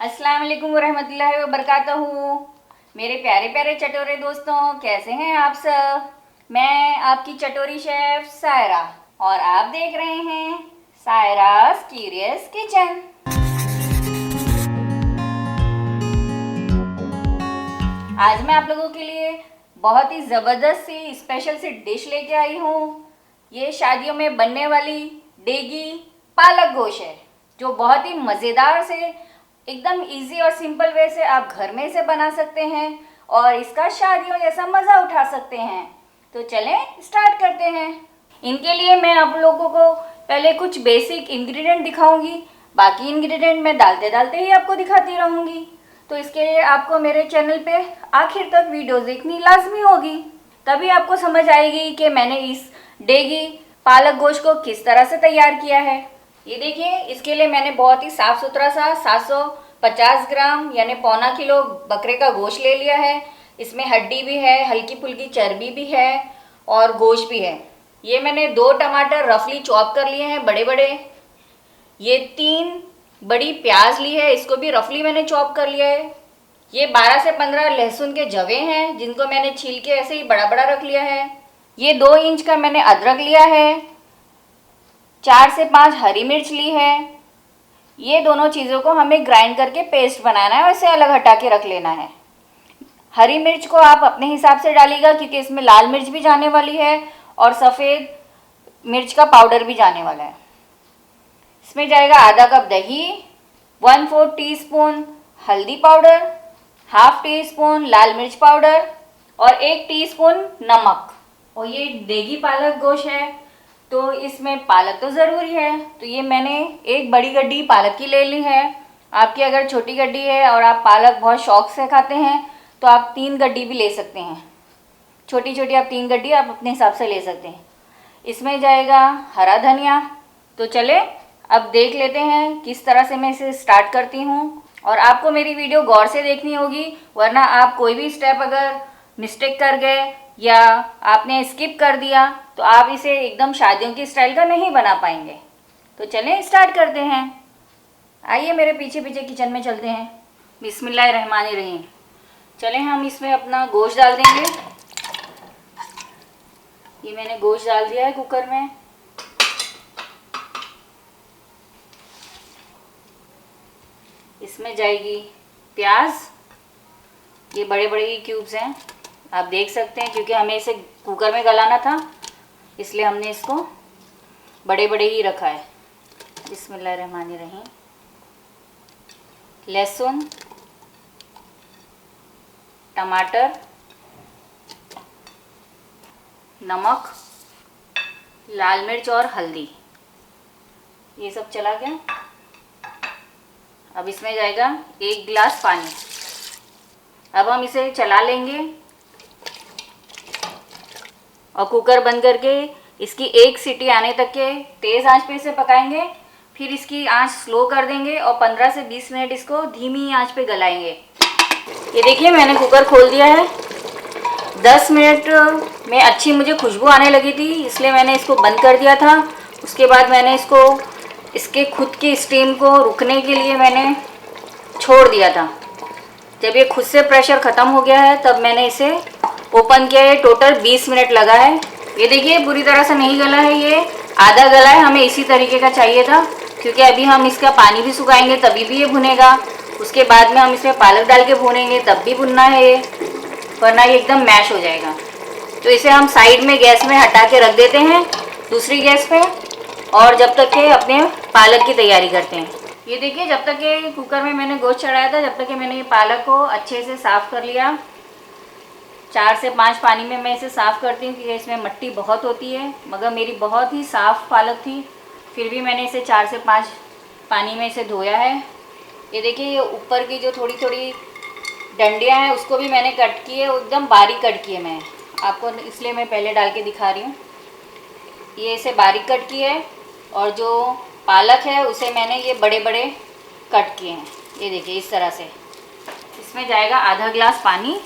अस्सलाम वालेकुम वरहमतुल्लाहि वबरकातुहू। मेरे प्यारे प्यारे चटोरे दोस्तों, कैसे हैं आप सब। मैं आपकी चटोरी शेफ सायरा और आप देख रहे हैं सायरास क्यूरियस किचन। आज मैं आप लोगों के लिए बहुत ही ज़बरदस्त सी स्पेशल सी डिश लेके आई हूँ। ये शादियों में बनने वाली देगी पालक गोश्त है, जो बहुत ही मज़ेदार से एकदम इजी और सिंपल वे से आप घर में इसे बना सकते हैं और इसका शादियों जैसा मज़ा उठा सकते हैं। तो चलें स्टार्ट करते हैं। इनके लिए मैं आप लोगों को पहले कुछ बेसिक इंग्रेडिएंट दिखाऊंगी, बाकी इंग्रेडिएंट मैं डालते डालते ही आपको दिखाती रहूंगी। तो इसके लिए आपको मेरे चैनल पे आखिर तक वीडियो देखनी लाजमी होगी, तभी आपको समझ आएगी कि मैंने इस देगी पालक गोश्त को किस तरह से तैयार किया है। ये देखिए, इसके लिए मैंने बहुत ही साफ़ सुथरा सा 750 ग्राम यानी पौना किलो बकरे का गोश्त ले लिया है। इसमें हड्डी भी है, हल्की फुल्की चर्बी भी है और गोश्त भी है। ये मैंने 2 टमाटर रफली चॉप कर लिए हैं बड़े बड़े। ये 3 बड़ी प्याज ली है, इसको भी रफली मैंने चॉप कर लिया है। ये 12 से 15 लहसुन के जवे हैं, जिनको मैंने छील के ऐसे ही बड़ा बड़ा रख लिया है। ये 2 इंच का मैंने अदरक लिया है। 4 से 5 हरी मिर्च ली है। ये दोनों चीज़ों को हमें ग्राइंड करके पेस्ट बनाना है और इसे अलग हटा के रख लेना है। हरी मिर्च को आप अपने हिसाब से डालिएगा, क्योंकि इसमें लाल मिर्च भी जाने वाली है और सफ़ेद मिर्च का पाउडर भी जाने वाला है। इसमें जाएगा आधा कप दही, 1/4 टीस्पून हल्दी पाउडर, हाफ टी स्पून लाल मिर्च पाउडर और 1 टीस्पून नमक। और ये देगी पालक गोश्त है तो इसमें पालक तो ज़रूरी है, तो ये मैंने एक बड़ी गड्डी पालक की ले ली है। आपकी अगर छोटी गड्डी है और आप पालक बहुत शौक से खाते हैं तो आप 3 गड्डी भी ले सकते हैं। छोटी छोटी आप 3 गड्डी आप अपने हिसाब से ले सकते हैं। इसमें जाएगा हरा धनिया। तो चले अब देख लेते हैं किस तरह से मैं इसे स्टार्ट करती हूँ। और आपको मेरी वीडियो गौर से देखनी होगी, वरना आप कोई भी स्टेप अगर मिस्टेक कर गए या आपने स्किप कर दिया तो आप इसे एकदम शादियों की स्टाइल का नहीं बना पाएंगे। तो चलें स्टार्ट करते हैं। आइए मेरे पीछे पीछे किचन में चलते हैं। बिस्मिल्लाहिर्रहमानिर्रहीम। चलें हम इसमें अपना गोश्त डाल देंगे। ये मैंने गोश्त डाल दिया है कुकर में। इसमें जाएगी प्याज, ये बड़े बड़े ही क्यूब्स हैं, आप देख सकते हैं, क्योंकि हमें इसे कुकर में गलाना था इसलिए हमने इसको बड़े बड़े ही रखा है। बिस्मिल्लाहिर्रहमानिर्रहीम। लहसुन, टमाटर, नमक, लाल मिर्च और हल्दी, ये सब चला गया। अब इसमें जाएगा 1 गिलास पानी। अब हम इसे चला लेंगे और कुकर बंद करके इसकी 1 सीटी आने तक के तेज़ आंच पे इसे पकाएंगे। फिर इसकी आंच स्लो कर देंगे और 15 से 20 मिनट इसको धीमी आंच पे गलाएंगे। ये देखिए मैंने कुकर खोल दिया है। 10 मिनट में अच्छी मुझे खुशबू आने लगी थी, इसलिए मैंने इसको बंद कर दिया था। उसके बाद मैंने इसको इसके खुद की स्टीम को रुकने के लिए मैंने छोड़ दिया था। जब ये खुद से प्रेशर ख़त्म हो गया है तब मैंने इसे ओपन किया है। टोटल 20 मिनट लगा है। ये देखिए पूरी तरह से नहीं गला है, ये आधा गला है। हमें इसी तरीके का चाहिए था, क्योंकि अभी हम इसका पानी भी सुखाएंगे तभी भी ये भुनेगा। उसके बाद में हम इसमें पालक डाल के भूनेंगे तब भी भुनना है ये, वरना ये एकदम मैश हो जाएगा। तो इसे हम साइड में गैस में हटा के रख देते हैं दूसरी गैस पे, और जब तक के अपने पालक की तैयारी करते हैं। ये देखिए जब तक के कुकर में मैंने गोश्त चढ़ाया था, जब तक कि मैंने ये पालक को अच्छे से साफ़ कर लिया। 4 से 5 पानी में मैं इसे साफ़ करती हूँ, क्योंकि इसमें मिट्टी बहुत होती है। मगर मेरी बहुत ही साफ़ पालक थी, फिर भी मैंने इसे 4 से 5 पानी में इसे धोया है। ये देखिए ये ऊपर की जो थोड़ी थोड़ी डंडियाँ हैं उसको भी मैंने कट की है, एकदम बारीक कट की है। मैं आपको इसलिए मैं पहले डाल के दिखा रही हूँ। ये इसे बारीक कट की है और जो पालक है उसे मैंने ये बड़े बड़े कट किए हैं। ये देखिए इस तरह से। इसमें जाएगा आधा गिलास पानी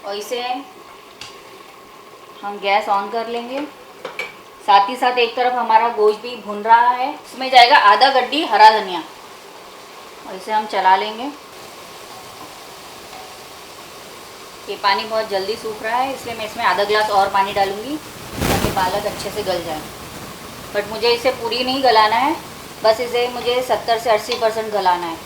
और इसे हम गैस ऑन कर लेंगे। साथ ही साथ एक तरफ हमारा गोश्त भी भुन रहा है। इसमें जाएगा आधा गड्डी हरा धनिया। और इसे हम चला लेंगे। ये पानी बहुत जल्दी सूख रहा है, इसलिए मैं इसमें आधा ग्लास और पानी डालूँगी ताकि पालक अच्छे से गल जाए। बट मुझे इसे पूरी नहीं गलाना है, बस इसे मुझे 70 से 80% गलाना है।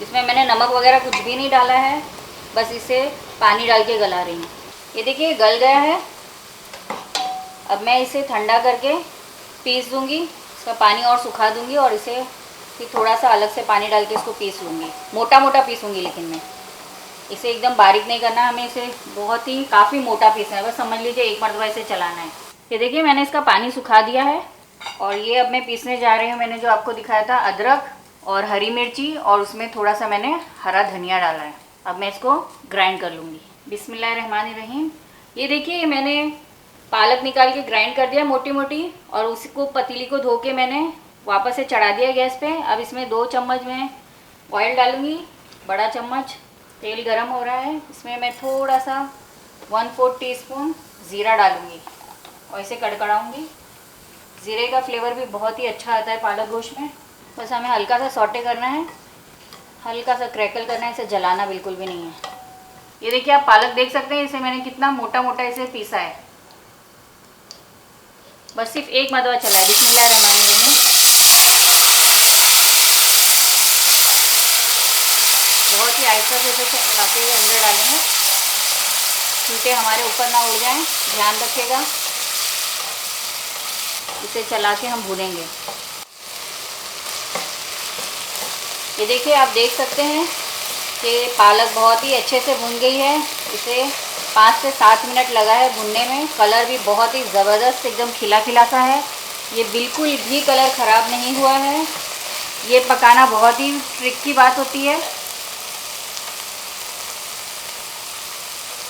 इसमें मैंने नमक वगैरह कुछ भी नहीं डाला है, बस इसे पानी डाल के गला रही हूँ। ये देखिए गल गया है। अब मैं इसे ठंडा करके पीस दूँगी, इसका पानी और सुखा दूँगी और इसे फिर थोड़ा सा अलग से पानी डाल के इसको पीस लूँगी। मोटा मोटा पीसूँगी, लेकिन मैं इसे एकदम बारीक नहीं करना, हमें इसे बहुत ही काफ़ी मोटा पीसना है। बस समझ लीजिए एक मरतबा इसे चलाना है। ये देखिए मैंने इसका पानी सुखा दिया है और ये अब मैं पीसने जा रही हूँ। मैंने जो आपको दिखाया था अदरक और हरी मिर्ची और उसमें थोड़ा सा मैंने हरा धनिया डाला है। अब मैं इसको ग्राइंड कर लूँगी। बिस्मिल्लाहिर्रहमानिर्रहीम। ये देखिए मैंने पालक निकाल के ग्राइंड कर दिया मोटी मोटी और उसको पतीली को धो के मैंने वापस से चढ़ा दिया गैस पे। अब इसमें 2 चम्मच मैं ऑयल डालूँगी, बड़ा चम्मच। तेल गरम हो रहा है, इसमें मैं थोड़ा सा 1/4 टीस्पून ज़ीरा डालूँगी और इसे कड़कड़ाऊँगी। ज़ीरे का फ्लेवर भी बहुत ही अच्छा आता है पालक गोश्त में। बस हमें हल्का सा सौटे करना है, हल्का सा क्रैकल करना है, इसे जलाना बिल्कुल भी नहीं है। ये देखिए आप पालक देख सकते हैं, इसे मैंने कितना मोटा मोटा इसे पीसा है। बस सिर्फ एक मरतबा चला है। बिस्मिल्लाहिर्रहमानिर्रहीम। बहुत ही आहिस्ता से इसे चलाते हुए अंदर डालेंगे, छींटे हमारे ऊपर ना उड़ जाएं, ध्यान रखिएगा। इसे चला के हम भूनेंगे। ये देखिए आप देख सकते हैं कि पालक बहुत ही अच्छे से भुन गई है। इसे 5 से 7 मिनट लगा है भुनने में। कलर भी बहुत ही ज़बरदस्त एकदम खिला खिला सा है। ये बिल्कुल भी कलर ख़राब नहीं हुआ है। ये पकाना बहुत ही ट्रिक की बात होती है।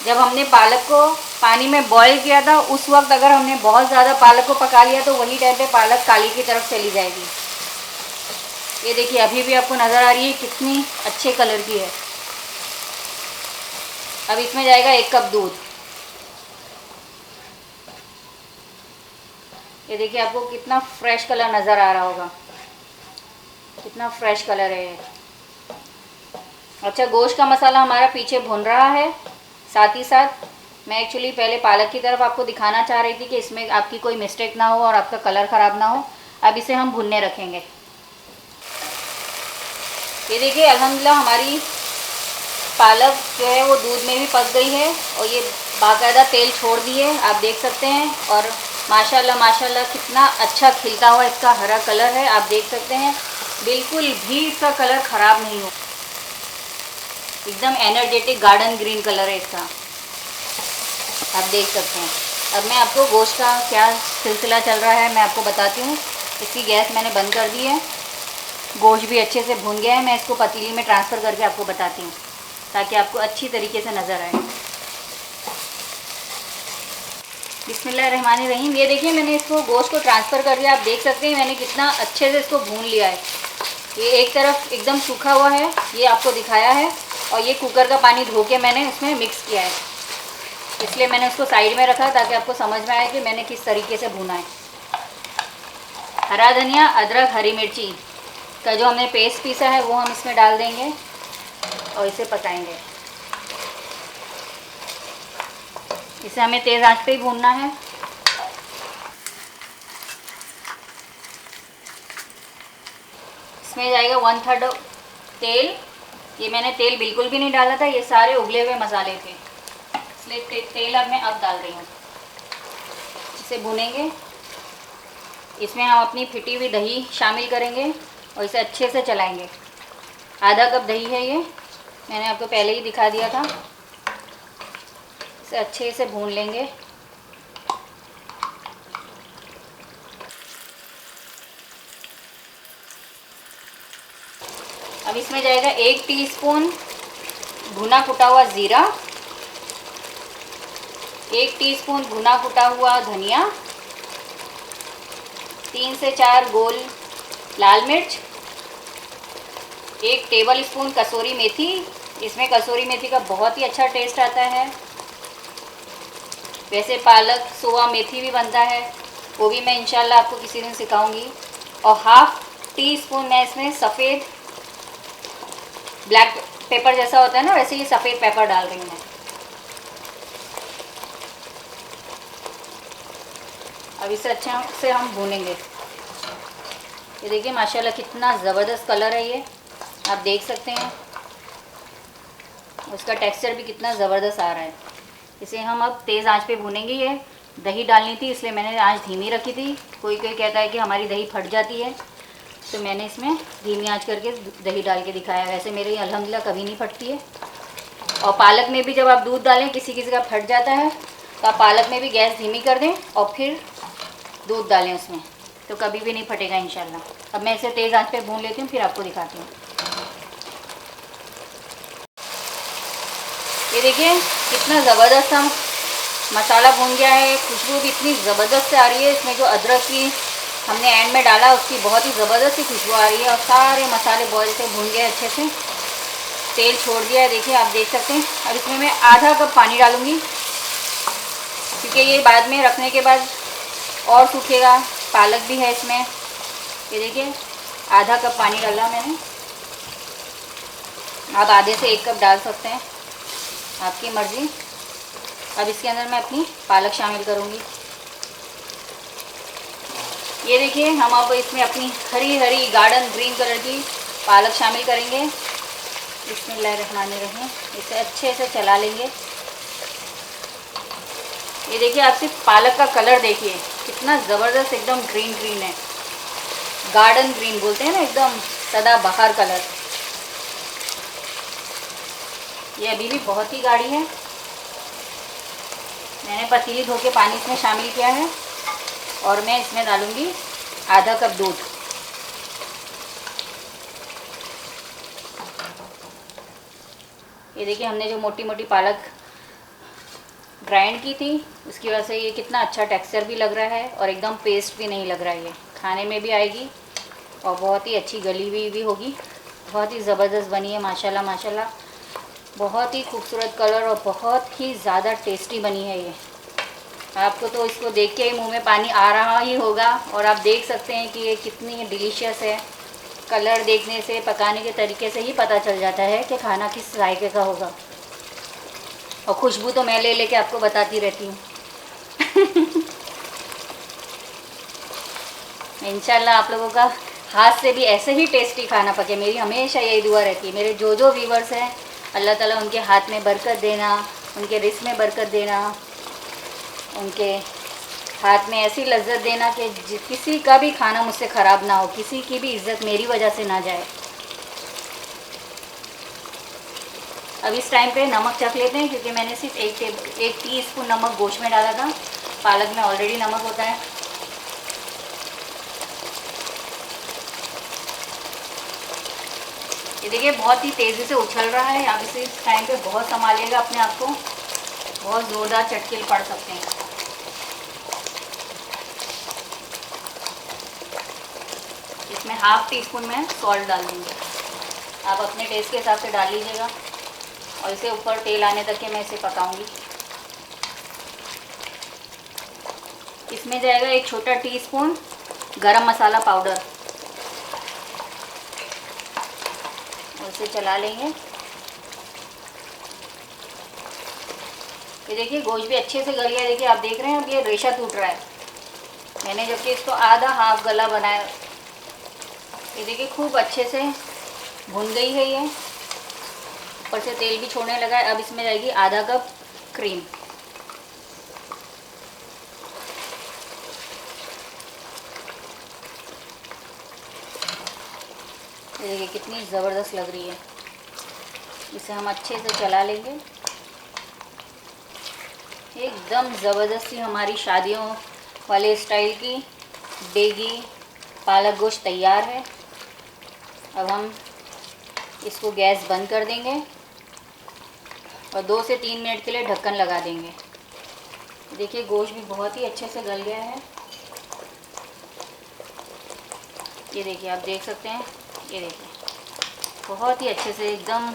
जब हमने पालक को पानी में बॉईल किया था उस वक्त अगर हमने बहुत ज़्यादा पालक को पका लिया तो वही टाइम पे पालक काली की तरफ चली जाएगी। ये देखिए अभी भी आपको नज़र आ रही है कितनी अच्छे कलर की है। अब इसमें जाएगा 1 कप दूध। ये देखिए आपको कितना फ्रेश कलर नज़र आ रहा होगा, कितना फ्रेश कलर है ये। अच्छा, गोश्त का मसाला हमारा पीछे भुन रहा है। साथ ही साथ मैं एक्चुअली पहले पालक की तरफ आपको दिखाना चाह रही थी कि इसमें आपकी कोई मिस्टेक ना हो और आपका कलर ख़राब ना हो। अब इसे हम भुनने रखेंगे। ये देखिए अल्हम्दुलिल्लाह हमारी पालक जो है वो दूध में भी पक गई है और ये बाकायदा तेल छोड़ दी है, आप देख सकते हैं। और माशाल्लाह माशाल्लाह कितना अच्छा खिलता हुआ इसका हरा कलर है, आप देख सकते हैं। बिल्कुल भी इसका कलर ख़राब नहीं हो, एकदम एनर्जेटिक गार्डन ग्रीन कलर है इसका, आप देख सकते हैं। अब मैं आपको गोश्त का क्या सिलसिला चल रहा है मैं आपको बताती हूँ। इसकी गैस मैंने बंद कर दी है, गोश्त भी अच्छे से भुन गया है। मैं इसको पतीली में ट्रांसफ़र करके आपको बताती हूँ ताकि आपको अच्छी तरीके से नज़र आए। बिस्मिल्लाहिर्रहमानिर्रहीम। ये देखिए मैंने इसको गोश्त को ट्रांसफ़र कर दिया। आप देख सकते हैं मैंने कितना अच्छे से इसको भून लिया है। ये एक तरफ एकदम सूखा हुआ है, ये आपको दिखाया है। और ये कुकर का पानी धो के मैंने इसमें मिक्स किया है, इसलिए मैंने उसको साइड में रखा ताकि आपको समझ में आए कि मैंने किस तरीके से भुना है। हरा धनिया, अदरक, हरी मिर्ची का जो हमने पेस्ट पीसा है वो हम इसमें डाल देंगे और इसे पकाएंगे। इसे हमें तेज़ आंच पे ही भूनना है। इसमें जाएगा 1/3 तेल। ये मैंने तेल बिल्कुल भी नहीं डाला था, ये सारे उबले हुए मसाले थे, इसलिए तेल अब मैं डाल रही हूँ। इसे भूनेंगे। इसमें हम अपनी फिटी हुई दही शामिल करेंगे और इसे अच्छे से चलाएंगे। आधा कप दही है ये, मैंने आपको पहले ही दिखा दिया था। इसे अच्छे से भून लेंगे। अब इसमें जाएगा 1 टीस्पून भुना कुटा हुआ ज़ीरा, 1 टीस्पून भुना कुटा हुआ धनिया, 3 से 4 गोल लाल मिर्च, 1 टेबल स्पून कसूरी मेथी। इसमें कसूरी मेथी का बहुत ही अच्छा टेस्ट आता है। वैसे पालक सोया मेथी भी बनता है, वो भी मैं इंशाल्लाह आपको किसी दिन सिखाऊंगी। और हाफ टी स्पून मैं इसमें सफ़ेद ब्लैक पेपर जैसा होता है ना, वैसे ही सफ़ेद पेपर डाल रही हूँ मैं। अब इसे अच्छे से हम भूनेंगे। ये देखिए माशाल्लाह कितना ज़बरदस्त कलर है, ये आप देख सकते हैं। उसका टेक्सचर भी कितना ज़बरदस्त आ रहा है। इसे हम अब तेज़ आंच पे भूनेंगे। ये दही डालनी थी इसलिए मैंने आंच धीमी रखी थी। कोई कोई कहता है कि हमारी दही फट जाती है, तो मैंने इसमें धीमी आंच करके दही डाल के दिखाया। वैसे मेरी अल्हम्दुलिल्लाह कभी नहीं फटती है। और पालक में भी जब आप दूध डालें, किसी किसी का फट जाता है, तो आप पालक में भी गैस धीमी कर दें और फिर दूध डालें उसमें, तो कभी भी नहीं फटेगा इंशाल्लाह। अब मैं इसे तेज़ आंच पे भून लेती हूँ, फिर आपको दिखाती हूँ। ये देखिए कितना ज़बरदस्त सा मसाला भून गया है। खुशबू भी इतनी ज़बरदस्त से आ रही है। इसमें जो अदरक की हमने एंड में डाला, उसकी बहुत ही ज़बरदस्त सी खुशबू आ रही है। और सारे मसाले बहुत से भून गए, अच्छे से तेल छोड़ दिया है, देखिए आप देख सकते हैं। अब इसमें मैं आधा कप पानी डालूँगी, क्योंकि ये बाद में रखने के बाद और सूखेगा। पालक भी है इसमें। ये देखिए आधा कप पानी डाला मैंने। आप आधे से 1 कप डाल सकते हैं, आपकी मर्ज़ी। अब इसके अंदर मैं अपनी पालक शामिल करूँगी। ये देखिए हम अब इसमें अपनी Hari Hari garden green colour की पालक शामिल करेंगे। बिस्मिल्लाहिर्रहमानिर्रहीम। इसे अच्छे से चला लेंगे। ये देखिए आप सिर्फ पालक का कलर देखिए कितना ज़बरदस्त, एकदम ग्रीन ग्रीन है। गार्डन ग्रीन बोलते हैं ना, एकदम सदाबहार कलर। ये अभी भी बहुत ही गाढ़ी है। मैंने पतीली धो के पानी इसमें शामिल किया है और मैं इसमें डालूँगी आधा कप दूध। ये देखिए हमने जो मोटी मोटी पालक ग्राइंड की थी, उसकी वजह से ये कितना अच्छा टेक्सचर भी लग रहा है और एकदम पेस्ट भी नहीं लग रहा है। ये खाने में भी आएगी और बहुत ही अच्छी गली हुई भी होगी। बहुत ही ज़बरदस्त बनी है माशाल्लाह माशाल्लाह। बहुत ही खूबसूरत कलर और बहुत ही ज़्यादा टेस्टी बनी है ये। आपको तो इसको देख के ही मुंह में पानी आ रहा ही होगा। और आप देख सकते हैं कि ये कितनी डिलीशियस है। कलर देखने से, पकाने के तरीके से ही पता चल जाता है कि खाना किस जायके का होगा। और खुशबू तो मैं ले लेके आपको बताती रहती हूँ। इंशाल्लाह आप लोगों का हाथ से भी ऐसे ही टेस्टी खाना पके। मेरी हमेशा यही दुआ रहती है। मेरे जो व्यूवर्स हैं, अल्लाह ताला उनके हाथ में बरकत देना, उनके रिस्क में बरकत देना, उनके हाथ में ऐसी लज्जत देना कि किसी का भी खाना मुझसे ख़राब ना हो, किसी की भी इज़्ज़त मेरी वजह से ना जाए। अब इस टाइम पे नमक चख लेते हैं, क्योंकि मैंने सिर्फ 1 टीस्पून नमक गोश्त में डाला था। पालक में ऑलरेडी नमक होता है। ये देखिए बहुत ही तेज़ी से उछल रहा है। आप इसे इस टाइम पे बहुत संभालिएगा अपने आप को, बहुत ज़ोरदार चटके पड़ सकते हैं। इसमें हाफ टी स्पून में सॉल्ट डाल दूँगी। आप अपने टेस्ट के हिसाब से डाल लीजिएगा। और इसे ऊपर तेल आने तक के मैं इसे पकाऊंगी। इसमें जाएगा 1 छोटा टीस्पून गरम मसाला पाउडर। और इसे चला लेंगे। ये देखिए गोश्त भी अच्छे से गल गया। देखिए आप देख रहे हैं अब ये रेशा टूट रहा है। मैंने जबकि इसको आधा हाफ गला बनाया। ये देखिए खूब अच्छे से भुन गई है ये। ऊपर से तेल भी छोड़ने लगा है। अब इसमें जाएगी आधा कप क्रीम। ये देखिए कितनी ज़बरदस्त लग रही है। इसे हम अच्छे से चला लेंगे। एकदम ज़बरदस्त सी हमारी शादियों वाले स्टाइल की देगी पालक गोश्त तैयार है। अब हम इसको गैस बंद कर देंगे और 2 से 3 मिनट के लिए ढक्कन लगा देंगे। देखिए गोश्त भी बहुत ही अच्छे से गल गया है। ये देखिए आप देख सकते हैं। ये देखिए बहुत ही अच्छे से एकदम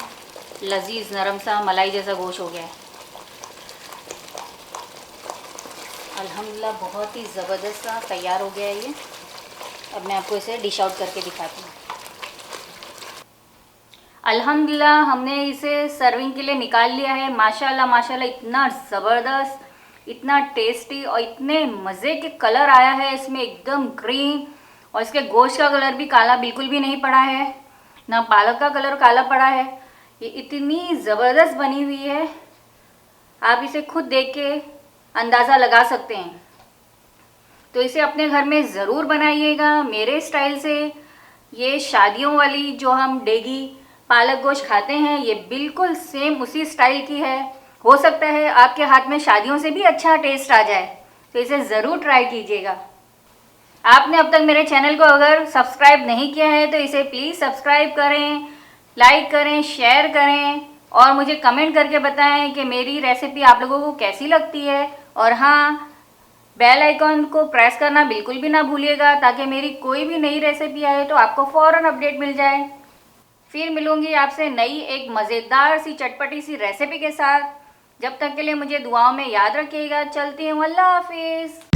लजीज नरम सा मलाई जैसा गोश्त हो गया है। अल्हम्दुलिल्लाह बहुत ही ज़बरदस्त सा तैयार हो गया है ये। अब मैं आपको इसे डिश आउट करके दिखाती हूँ। अल्हम्दुलिल्लाह हमने इसे सर्विंग के लिए निकाल लिया है। माशाल्लाह माशाल्लाह, इतना ज़बरदस्त, इतना टेस्टी और इतने मज़े के कलर आया है इसमें, एकदम ग्रीन। और इसके गोश्त का कलर भी काला बिल्कुल भी नहीं पड़ा है, ना पालक का कलर काला पड़ा है। ये इतनी ज़बरदस्त बनी हुई है, आप इसे खुद देख के अंदाज़ा लगा सकते हैं। तो इसे अपने घर में ज़रूर बनाइएगा मेरे स्टाइल से। ये शादियों वाली जो हम डेगी पालक गोश्त खाते हैं, ये बिल्कुल सेम उसी स्टाइल की है। हो सकता है आपके हाथ में शादियों से भी अच्छा टेस्ट आ जाए, तो इसे ज़रूर ट्राई कीजिएगा। आपने अब तक मेरे चैनल को अगर सब्सक्राइब नहीं किया है तो इसे प्लीज़ सब्सक्राइब करें, लाइक करें, शेयर करें और मुझे कमेंट करके बताएं कि मेरी रेसिपी आप लोगों को कैसी लगती है। और हाँ, बेल आइकॉन को प्रेस करना बिल्कुल भी ना भूलिएगा, ताकि मेरी कोई भी नई रेसिपी आए तो आपको फ़ौरन अपडेट मिल जाए। फिर मिलूंगी आपसे नई एक मज़ेदार सी चटपटी सी रेसिपी के साथ। जब तक के लिए मुझे दुआओं में याद रखिएगा। चलती हूँ, अल्लाह हाफिज़।